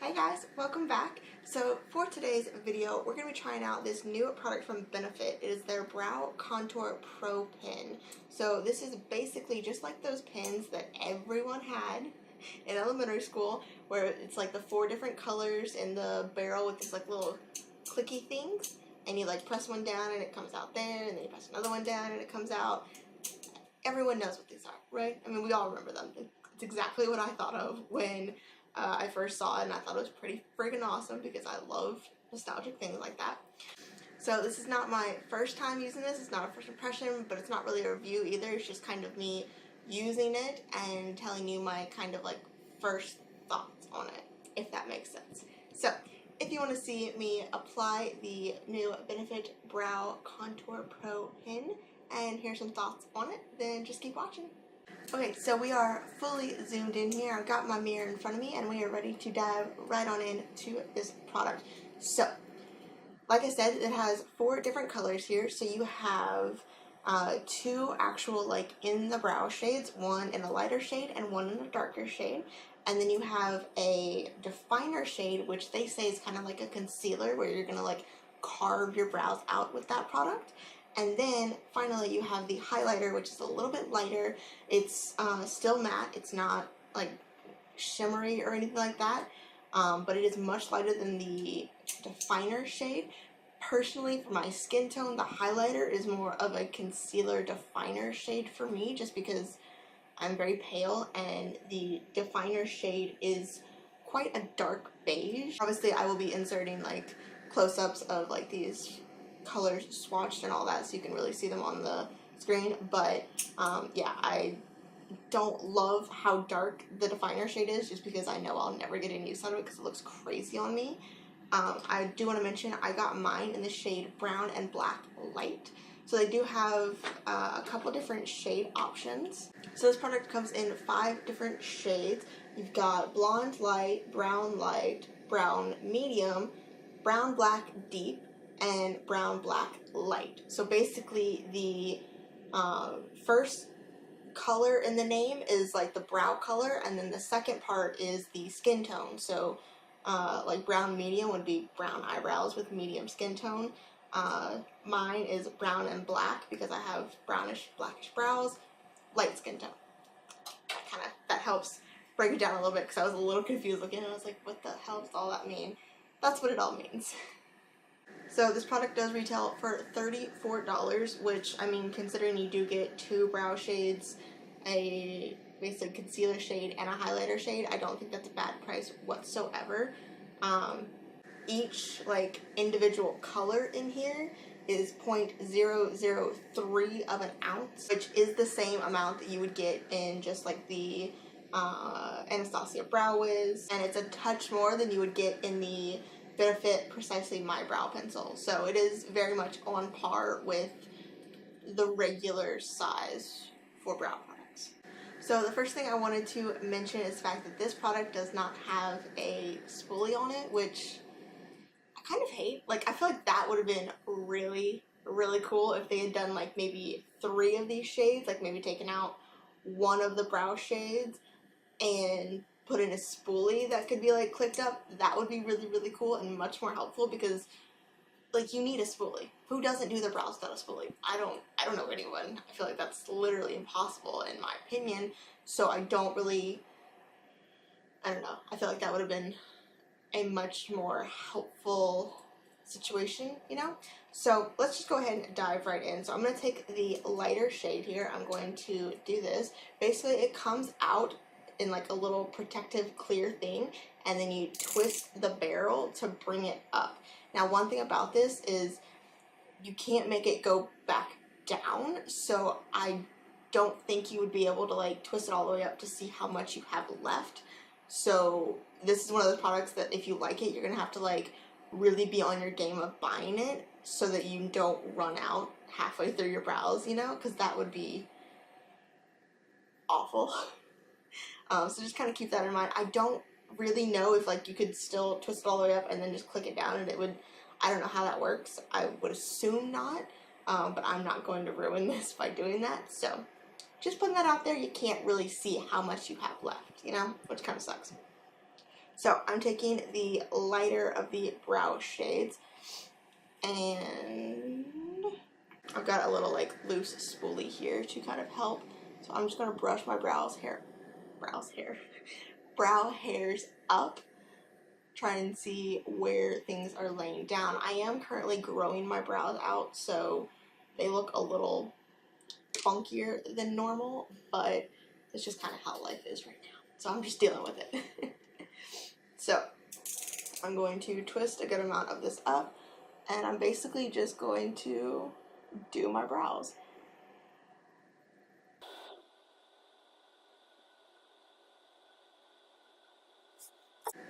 Hey guys, welcome back. So for today's video, we're going to be trying out this new product from Benefit. It is their Brow Contour Pro Pen. So this is basically just like those pens that everyone had in elementary school, where it's like the 4 different colors in the barrel with this like little clicky things, and you like press one down and it comes out there, and then you press another one down and it comes out. Everyone knows what these are, right? I mean, we all remember them. It's exactly what I thought of when I first saw it, and I thought it was pretty friggin' awesome because I love nostalgic things like that. So this is not my first time using this. It's not a first impression, but it's not really a review either. It's just kind of me using it and telling you my kind of like first thoughts on it, if that makes sense. So if you want to see me apply the new Benefit Brow Contour Pro Pen and hear some thoughts on it, then just keep watching. Okay, so we are fully zoomed in here. I've got my mirror in front of me and we are ready to dive right on into this product. So, like I said, it has 4 different colors here. So you have 2 actual like in the brow shades, one in a lighter shade and one in a darker shade. And then you have a definer shade, which they say is kind of like a concealer where you're gonna like carve your brows out with that product. And then finally you have the highlighter, which is a little bit lighter. It's still matte. It's not like shimmery or anything like that, but it is much lighter than the definer shade. Personally, for my skin tone, the highlighter is more of a concealer definer shade for me, just because I'm very pale, and the definer shade is quite a dark beige. Obviously, I will be inserting like close-ups of like these colors swatched and all that, so you can really see them on the screen, but yeah, I don't love how dark the definer shade is, just because I know I'll never get any use out of it because it looks crazy on me. I do want to mention I got mine in the shade Brown and Black Light, so they do have a couple different shade options. So this product comes in 5 different shades. You've got Blonde Light, Brown Medium, Brown Black Deep, and Brown Black Light. So basically the first color in the name is like the brow color, and then the second part is the skin tone. So like brown medium would be brown eyebrows with medium skin tone. Mine is brown and black because I have brownish blackish brows, light skin tone. That helps break it down a little bit, because I was a little confused looking and I was like, what the hell does all that mean? That's what it all means. So this product does retail for $34, which, I mean, considering you do get 2 brow shades, a basically concealer shade, and a highlighter shade, I don't think that's a bad price whatsoever. Each like individual color in here is 0.003 of an ounce, which is the same amount that you would get in just like the Anastasia Brow Wiz, and it's a touch more than you would get in the Benefit Precisely My Brow Pencil. So it is very much on par with the regular size for brow products. So the first thing I wanted to mention is the fact that this product does not have a spoolie on it, which I kind of hate. Like, I feel like that would have been really, really cool if they had done like maybe 3 of these shades, like maybe taken out one of the brow shades and put in a spoolie that could be like clicked up. That would be really, really cool and much more helpful, because like you need a spoolie. Who doesn't do their brows without a spoolie? I don't know anyone. I feel like that's literally impossible in my opinion. So I don't know. I feel like that would have been a much more helpful situation, you know? So let's just go ahead and dive right in. So I'm going to take the lighter shade here. I'm going to do this. Basically, it comes out in like a little protective clear thing, and then you twist the barrel to bring it up. Now, one thing about this is you can't make it go back down, so I don't think you would be able to like twist it all the way up to see how much you have left. So this is one of those products that if you like it, you're gonna have to like really be on your game of buying it so that you don't run out halfway through your brows, you know, because that would be awful. So just kind of keep that in mind. I don't really know if like you could still twist it all the way up and then just click it down and it would, I don't know how that works. I would assume not, but I'm not going to ruin this by doing that. So just putting that out there, you can't really see how much you have left, you know, which kind of sucks. So I'm taking the lighter of the brow shades, and I've got a little like loose spoolie here to kind of help. So I'm just gonna brush my brow hairs up, try and see where things are laying down. I am currently growing my brows out, so they look a little funkier than normal, but it's just kind of how life is right now. So I'm just dealing with it. So I'm going to twist a good amount of this up, and I'm basically just going to do my brows.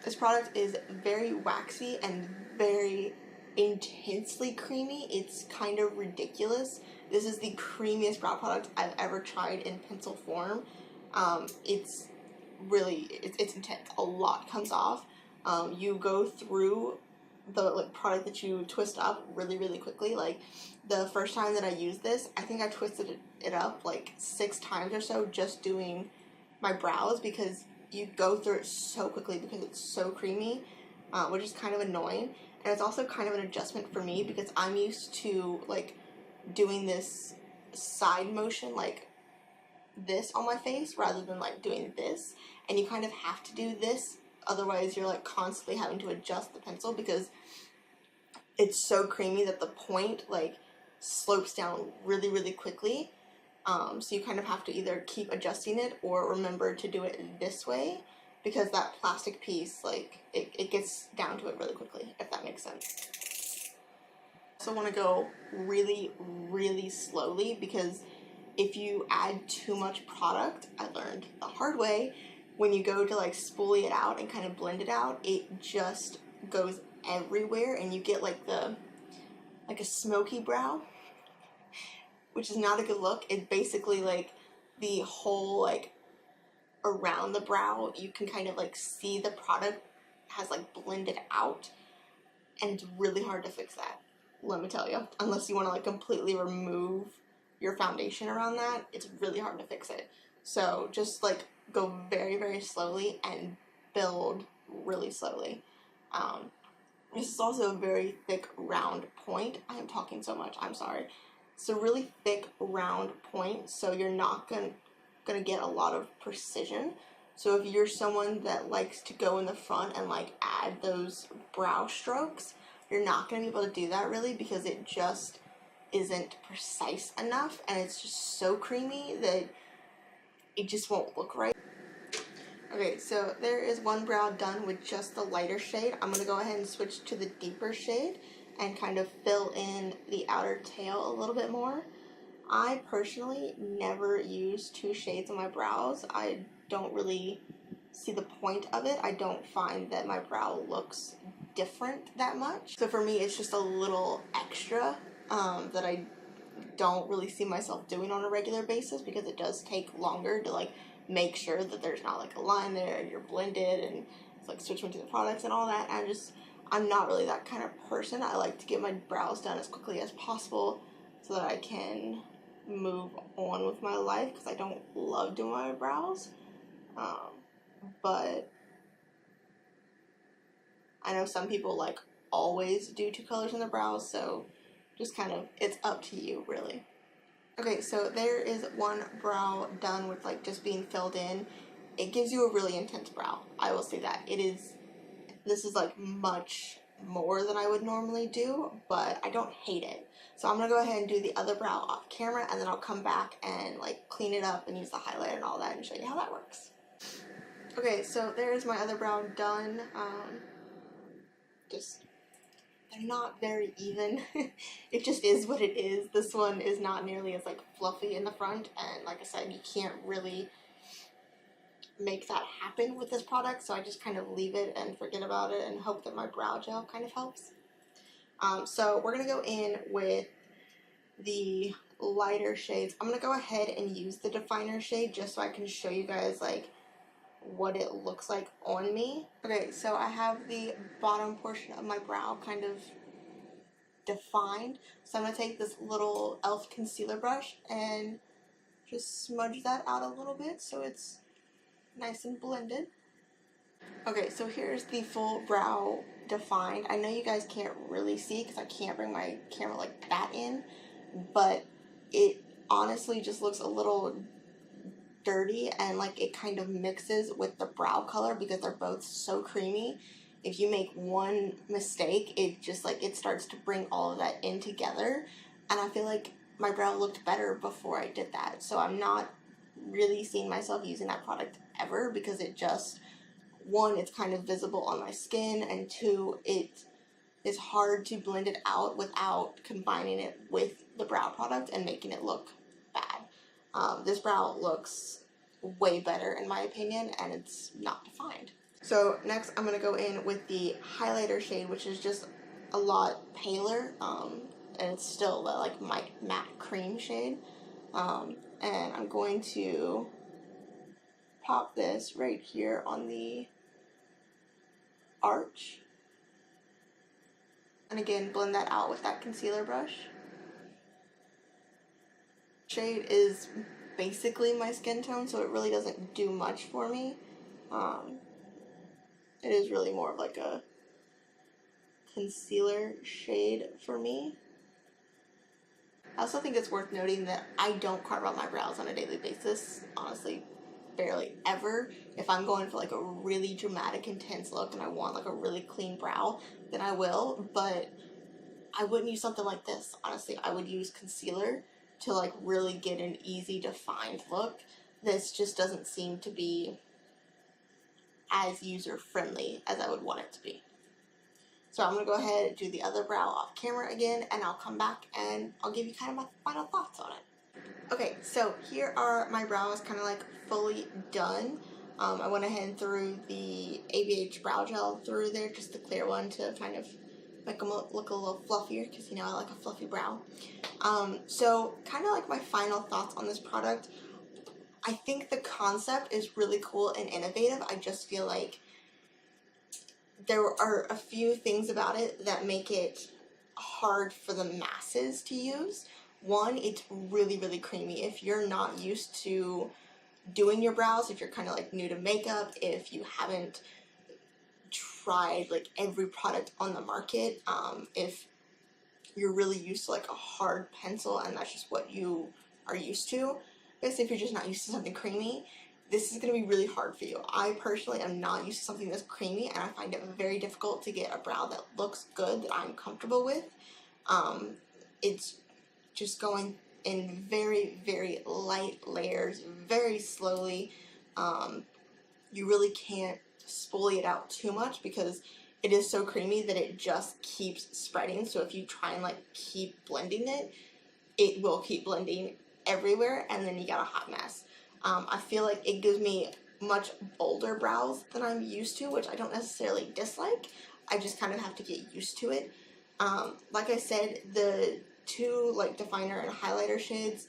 This product is very waxy and very intensely creamy. It's kind of ridiculous. This is the creamiest brow product I've ever tried in pencil form. It's really, it's intense. A lot comes off. You go through the product that you twist up really, really quickly. Like the first time that I used this, I think I twisted it up like 6 times or so just doing my brows, because you go through it so quickly because it's so creamy, which is kind of annoying. And it's also kind of an adjustment for me because I'm used to like doing this side motion like this on my face rather than like doing this, and you kind of have to do this, otherwise you're like constantly having to adjust the pencil because it's so creamy that the point like slopes down really, really quickly. So you kind of have to either keep adjusting it or remember to do it this way, because that plastic piece, like, it gets down to it really quickly, if that makes sense. I also want to go really, really slowly, because if you add too much product, I learned the hard way, when you go to like spoolie it out and kind of blend it out, it just goes everywhere and you get like a smoky brow, which is not a good look. It's basically like the whole like around the brow, you can kind of like see the product has like blended out, and it's really hard to fix that, let me tell you. Unless you want to like completely remove your foundation around that, it's really hard to fix it. So just like go very, very slowly and build really slowly. This is also a very thick round point. I am talking so much, I'm sorry. It's a really thick round point, so you're not gonna get a lot of precision. So if you're someone that likes to go in the front and like add those brow strokes, you're not gonna be able to do that really, because it just isn't precise enough, and it's just so creamy that it just won't look right. Okay, so there is one brow done with just the lighter shade. I'm going to go ahead and switch to the deeper shade and kind of fill in the outer tail a little bit more. I personally never use 2 shades on my brows. I don't really see the point of it. I don't find that my brow looks different that much. So for me, it's just a little extra that I don't really see myself doing on a regular basis, because it does take longer to like make sure that there's not like a line there and you're blended and it's like switching to the products and all that. And I'm not really that kind of person. I like to get my brows done as quickly as possible so that I can move on with my life, because I don't love doing my brows. But I know some people like always do 2 colors in their brows, so just kind of, it's up to you really. Okay, so there is one brow done with like just being filled in. It gives you a really intense brow, I will say that. This is like much more than I would normally do, but I don't hate it. So I'm gonna go ahead and do the other brow off camera, and then I'll come back and like clean it up and use the highlighter and all that and show you how that works. Okay, so there's my other brow done. They're not very even. It just is what it is. This one is not nearly as like fluffy in the front, and like I said, you can't really make that happen with this product, so I just kind of leave it and forget about it and hope that my brow gel kind of helps. So we're gonna go in with the lighter shades. I'm gonna go ahead and use the definer shade just so I can show you guys like what it looks like on me. Okay, so I have the bottom portion of my brow kind of defined. So I'm going to take this little e.l.f. concealer brush and just smudge that out a little bit so it's nice and blended. Okay, so here's the full brow defined. I know you guys can't really see because I can't bring my camera like that in, but it honestly just looks a little dirty, and like it kind of mixes with the brow color because they're both so creamy. If you make one mistake, it just like it starts to bring all of that in together, and I feel like my brow looked better before I did that. So I'm not really seeing myself using that product ever because it just, one, it's kind of visible on my skin, and two, it is hard to blend it out without combining it with the brow product and making it look bad. This brow looks way better in my opinion, and it's not defined. So next I'm going to go in with the highlighter shade, which is just a lot paler, and it's still the like matte cream shade. And I'm going to pop this right here on the arch. And again, blend that out with that concealer brush. Shade is basically my skin tone, so it really doesn't do much for me. It is really more of like a concealer shade for me. I also think it's worth noting that I don't carve out my brows on a daily basis, honestly, barely ever. If I'm going for like a really dramatic, intense look and I want like a really clean brow, then I will, but I wouldn't use something like this. Honestly, I would use concealer to like really get an easy defined look. This just doesn't seem to be as user friendly as I would want it to be. So I'm going to go ahead and do the other brow off camera again, and I'll come back and I'll give you kind of my final thoughts on it. Okay, so here are my brows kind of like fully done. I went ahead and threw the ABH brow gel through there, just the clear one, to kind of make them look a little fluffier, because you know I like a fluffy brow. So kind of like my final thoughts on this product. I think the concept is really cool and innovative. I just feel like there are a few things about it that make it hard for the masses to use. One, it's really, really creamy. If you're not used to doing your brows, if you're kind of like new to makeup, if you haven't tried like every product on the market, if you're really used to like a hard pencil and that's just what you are used to, basically if you're just not used to something creamy, this is going to be really hard for you. I personally am not used to something that's creamy, and I find it very difficult to get a brow that looks good, that I'm comfortable with. It's just going in very, very light layers, very slowly. You really can't spool it out too much because it is so creamy that it just keeps spreading. So if you try and like keep blending it, it will keep blending everywhere, and then you got a hot mess. I feel like it gives me much bolder brows than I'm used to, which I don't necessarily dislike. I just kind of have to get used to it. Like I said, the two like definer and highlighter shades,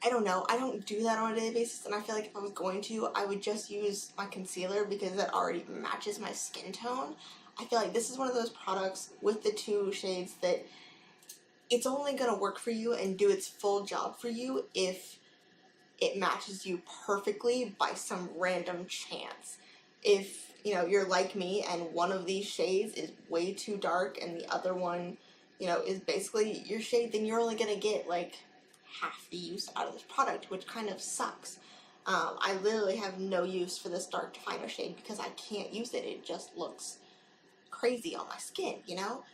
I don't know. I don't do that on a daily basis, and I feel like if I was going to, I would just use my concealer because that already matches my skin tone. I feel like this is one of those products with the two shades that it's only going to work for you and do its full job for you if it matches you perfectly by some random chance. If, you know, you're like me and one of these shades is way too dark and the other one, you know, is basically your shade, then you're only going to get like half the use out of this product, which kind of sucks. I literally have no use for this dark definer shade because I can't use it. It just looks crazy on my skin, you know?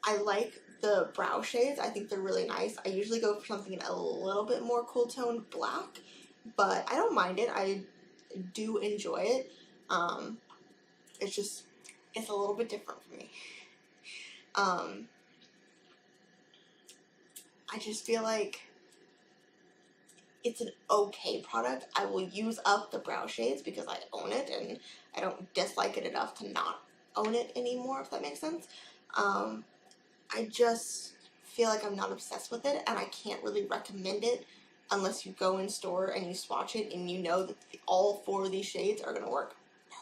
I like the brow shades. I think they're really nice. I usually go for something a little bit more cool toned black, but I don't mind it. I do enjoy it. It's a little bit different for me. I just feel like it's an okay product. I will use up the brow shades because I own it and I don't dislike it enough to not own it anymore, if that makes sense. I just feel like I'm not obsessed with it, and I can't really recommend it unless you go in store and you swatch it and you know that all four of these shades are going to work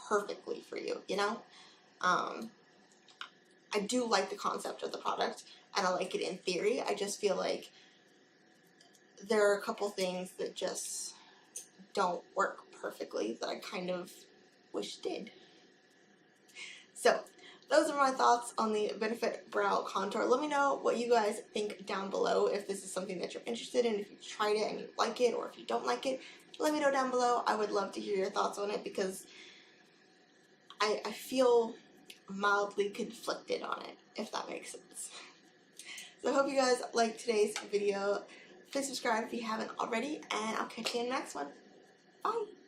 perfectly for you, you know? I do like the concept of the product, and I like it in theory. I just feel like there are a couple things that just don't work perfectly that I kind of wish did. So, those are my thoughts on the Benefit Brow Contour. Let me know what you guys think down below, if this is something that you're interested in, if you've tried it and you like it, or if you don't like it. Let me know down below. I would love to hear your thoughts on it because I feel mildly conflicted on it, if that makes sense. So I hope you guys liked today's video. Please subscribe if you haven't already, and I'll catch you in the next one. Bye!